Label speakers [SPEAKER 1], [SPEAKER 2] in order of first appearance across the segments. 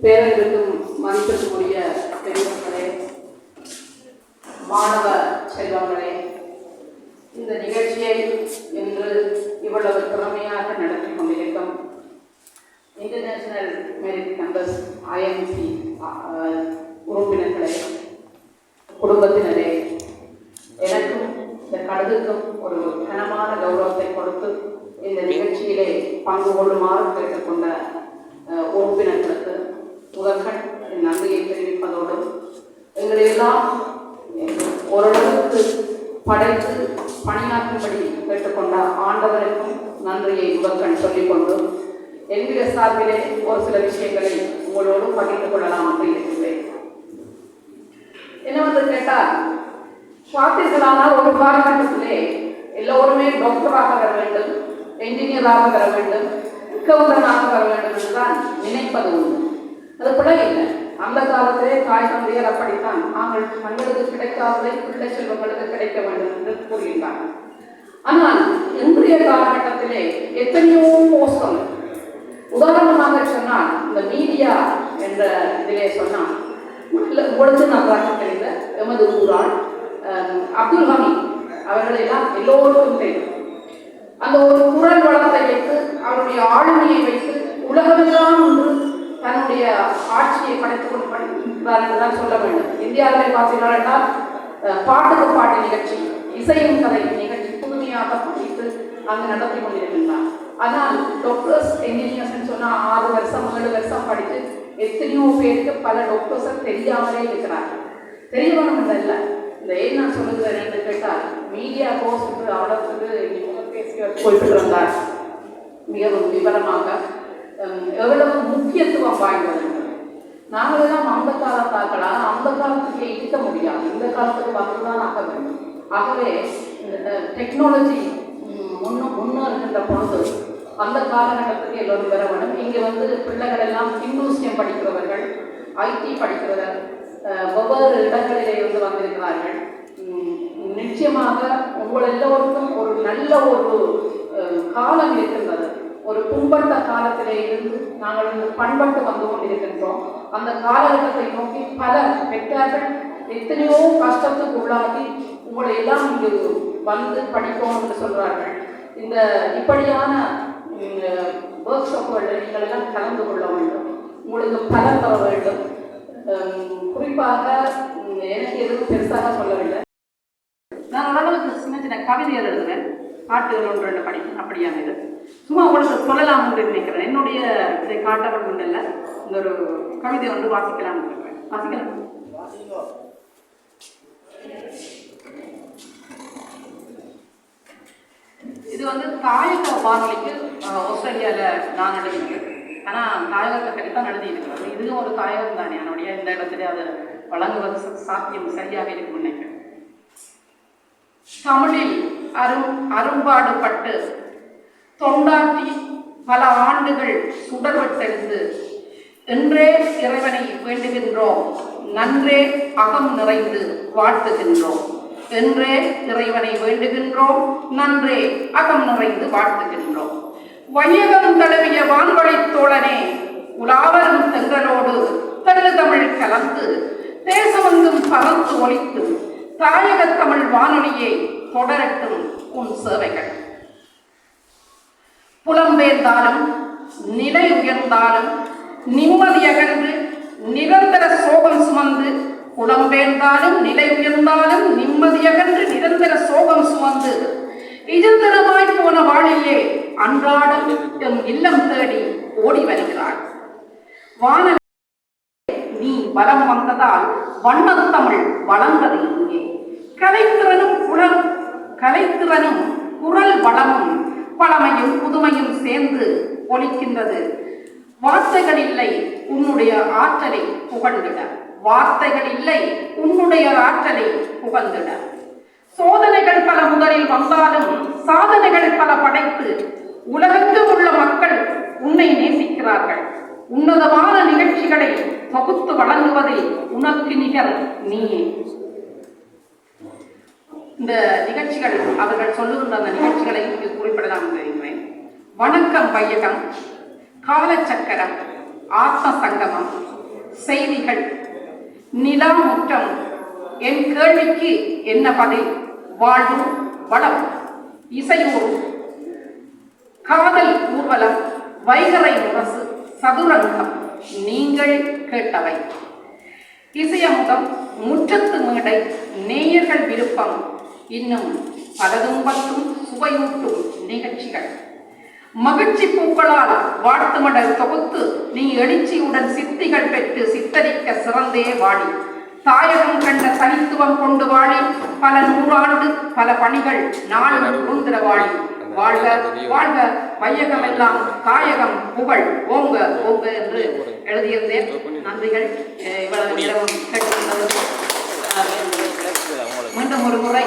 [SPEAKER 1] பேரன்பிற்கும் மதிப்பிற்குரிய பெரியவர்களே, மாணவ செல்வங்களே, இந்த நிகழ்ச்சியை இன்று இவ்வளவு திறமையாக நடத்தி கொண்டிருக்கும் இன்டர்நேஷனல் மெரிட் கேம்பஸ் IMC உறுப்பினர்களே, குடும்பத்தினரே, எனக்கும் இந்த கடுதுக்கும் ஒரு கனமான கௌரவத்தை கொடுத்து இந்த நிகழ்ச்சியிலே பங்கு கொள்ளுமாறு கேட்டுக்கொண்ட உறுப்பினர்களுக்கு முதற்கண் என் நன்றியை தெரிவிப்பதோடு எங்களையெல்லாம் ஓரளவுக்கு படைத்து பணியாற்றும்படி கேட்டுக்கொண்ட ஆண்டவருக்கும் நன்றியை முதற்கண் சொல்லிக்கொண்டு என்னுடைய சார்பிலே ஒரு சில விஷயங்களை உங்களோடு பகிர்ந்து கொள்ளலாம் என்று இருக்கிறேன். என்னவென்று கேட்டால், பார்த்தீர்களானால் ஒரு காலகட்டத்திலே எல்லோருமே டாக்டராக வர வேண்டும், என்ஜினியராக வர வேண்டும், கவுண்டனாக வர வேண்டும் என்றுதான் நினைப்பது உண்டு. அது பிழை இல்லை. அந்த காலத்திலே தாய் தந்தையர் அப்படித்தான் தங்களுக்கு கிடைக்காததை பிள்ளை செல்வங்களுக்கு கிடைக்க வேண்டும் என்று கூறுகின்றார். ஆனால் இன்றைய காலகட்டத்திலே எத்தனையோ மோசம். உதாரணமாக சொன்னால், இந்த மீடியா என்ற இதிலே சொன்னால், உங்களுக்கு நன்றாக தெரிந்த எமது ஊரால் அப்துல் ஹமீத் அவர்களெல்லாம் எல்லோருக்கும் தெரியும். அந்த ஒரு குரல் வளத்தை வைத்து அவருடைய ஆளுமையை வைத்து உலகமெல்லாம் ஒன்று தன்னுடைய ஆட்சியை படைத்துக் கொண்டிருக்கிறார் என்றுதான் சொல்ல வேண்டும். இந்தியாவிலே பார்த்தீர்கள் என்றால் பாட்டுக்கு பாட்டு நிகழ்ச்சி, இசையும் கதை நிகழ்ச்சி புதுமையாக படித்து அங்கு நடத்தி கொண்டிருக்கின்றார். ஆனால் டாக்டர்ஸ் என்ஜினியர்ஸ் சொன்னால் 6 வருஷம் 7 வருஷம் படித்து எத்தனையோ பேருக்கு பல டாக்டர்ஸ் தெரியாமலே இருக்கிறார்கள். தெரிய வேணும் இல்லை. இந்த ஏன் நான் சொல்லுகிறேன் என்று கேட்டால், மீடியா கோர்ஸ் அவ்வளவுக்கு குறிப்பிட்டிருந்தார் மிகவும் விவரமாக எவ்வளவு முக்கியத்துவம் வாய்ந்தது. நாங்களெல்லாம் அந்த காலத்தாக்களால் அந்த காலத்துக்கு இருக்க முடியாது, இந்த காலத்துக்கு வந்துதான் ஆக வேண்டும். ஆகவே இந்த டெக்னாலஜி முன்னேறுகின்ற பொழுது அந்த காலகட்டத்துக்கு எல்லோரும் வர வேண்டும். இங்கே பிள்ளைகள் எல்லாம் இண்டூசியம் படிக்கிறவர்கள், IT படிக்கிறவர் ஒவ்வொரு இடங்களிலே வந்திருக்கிறார்கள். நிச்சயமாக உங்கள் எல்லோருக்கும் ஒரு நல்ல ஒரு காலம் இருக்கின்றது. ஒரு புண்பட்ட காலத்திலே இருந்து நாங்கள் பண்பட்டு வந்து கொண்டிருக்கின்றோம். அந்த காலகட்டத்தை நோக்கி பல பெற்றார்கள் எத்தனையோ கஷ்டத்துக்கு உள்ளாகி உங்களை எல்லாம் இங்கு வந்து படிக்கணும் என்று சொல்கிறார்கள். இந்த இப்படியான ஒர்க் ஷாப்புகளில் நீங்கள் எல்லாம் கலந்து கொள்ள வேண்டும், உங்களுக்கு பலன் தர வேண்டும். குறிப்பாக எனக்கு எதுவும் பெருசாக சொல்லவில்லை. நான் ஓரளவுக்கு சின்ன சின்ன கவிதைகள் எழுதுவேன், பாட்டுகள் 1-2 படிக்கும். அப்படியான இது சும்மா உங்களுக்கு சொல்லலாம் என்று நினைக்கிறேன். என்னுடைய இதை காட்டப்படும் இல்லை, இந்த ஒரு கவிதை ஒன்று வாசிக்கலாம் இருக்கிறேன். வாசிக்கலாம். இது தாயக வானொலிக்கு ஆஸ்திரேலியாவில் நான் எழுதினது. ஆனால் தாயகத்தை கடித்தான் எழுதியிருக்கிறது. இதுவும் ஒரு தாயகம் தானே, என்னுடைய இந்த இடத்துல அது வழங்குவது சாத்தியம் சரியாக இருக்கும் நினைக்கிறேன். தமிழில் அரும்பாடுபட்டு தொண்டாற்றி பல ஆண்டுகள் சுடர்விட்டெழுந்து என்றே இறைவனை வேண்டுகின்றோம், நன்றே அகம் நிறைந்து வாழ்த்துகின்றோம். என்றே இறைவனை வேண்டுகின்றோம், நன்றே அகம் நிறைந்து வாழ்த்துகின்றோம். வையகம் தழுவிய வான்வழி தோழனே, உலாவரும் தென்றலோடு தெரு தமிழ் கலந்து தேசமெங்கும் பறந்து ஒலித்து தாயக தமிழ் வானொலியை தொடரட்டும் உன் சேவைகள். புலம்பெயர்ந்தாலும் நிலை உயர்ந்தாலும் நிம்மதியகன்று நிரந்தர சோகம் சுமந்து, புலம்பெயர்ந்தாலும் நிலை உயர்ந்தாலும் நிம்மதியகன்று நிரந்தர சோகம் சுமந்து இஜந்தரமாய் போன வாழிலே அன்றாடம் எம் இல்லம் தேடி ஓடி வருகிறாள். வானொலி நீ வலம் வந்ததால் வண்ணத்தமிழ் வளர்ந்தது இங்கே. கலைத்திறனும் குரல் வளமும் பழமையும் புதுமையும் சேர்ந்து ஒலிக்கின்றது. வார்த்தைகள் இல்லை உன்னுடைய ஆற்றலை புகழ்ந்திட, வார்த்தைகள் இல்லை உன்னுடைய ஆற்றலை புகழ்ந்திட. சோதனைகள் பல முதலில் வந்தாலும் சாதனைகள் பல படைத்து உலகெங்கும் உள்ள மக்கள் உன்னை நேசிக்கிறார்கள். உன்னதமான நிகழ்ச்சிகளை தொகுத்து வழங்குவதில் உனக்கு நிகர் நீயே. இந்த நிகழ்ச்சிகள் அவர்கள் சொல்லுகின்ற அந்த நிகழ்ச்சிகளை இங்கு குறிப்பிடலாம் என்று நினைக்கிறேன். வணக்கம் வையகம், காலச்சக்கரம், ஆத்ம சங்கமம், செய்திகள், நிலா முற்றம், என் கேள்விக்கு என்ன பதில், வாழ்வு வளம், இசையூர், காதல் ஊர்வலம், வைகரை முரசு, சதுரங்கம், நீங்கள் கேட்டவை, இசையமுகம், முற்றத்து மேடை, நேயர்கள் விருப்பம், இன்னும் பலதும் பற்றும் சுவையூட்டும் நிகழ்ச்சிகள். மகிழ்ச்சி பூக்களால் வாழ்த்து மடல் தொகுத்து நீ எழுச்சியுடன் சித்திகள் பெற்று சித்தரிக்க சிறந்தே வாழி, தாயகம் கண்ட தனித்துவம் கொண்டு வாழி, பல நூறாண்டு பல பணிகள் நாளும் உருந்திர வாழி, வாழ்க வாழ்க வையகம் எல்லாம் தாயகம் புகழ் ஓங்க ஓங்க என்று எழுதியிருந்தேன். நன்றிகள். இவ்வளவு நேரம் கேட்டிருந்தது. மீண்டும் ஒரு முறை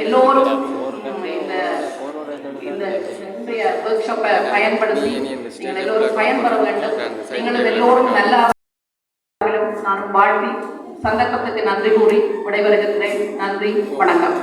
[SPEAKER 1] எல்லோரும் இந்த ஒர்க் ஷாப்பை பயன்படுத்தி நீங்கள் எல்லோரும் பயன்பெற வேண்டும். நீங்கள் எல்லோரும் நல்லா நான் வாழ்த்தி சந்தர்ப்பத்துக்கு நன்றி கூறி விடைபெறுகிறேன். நன்றி, வணக்கம்.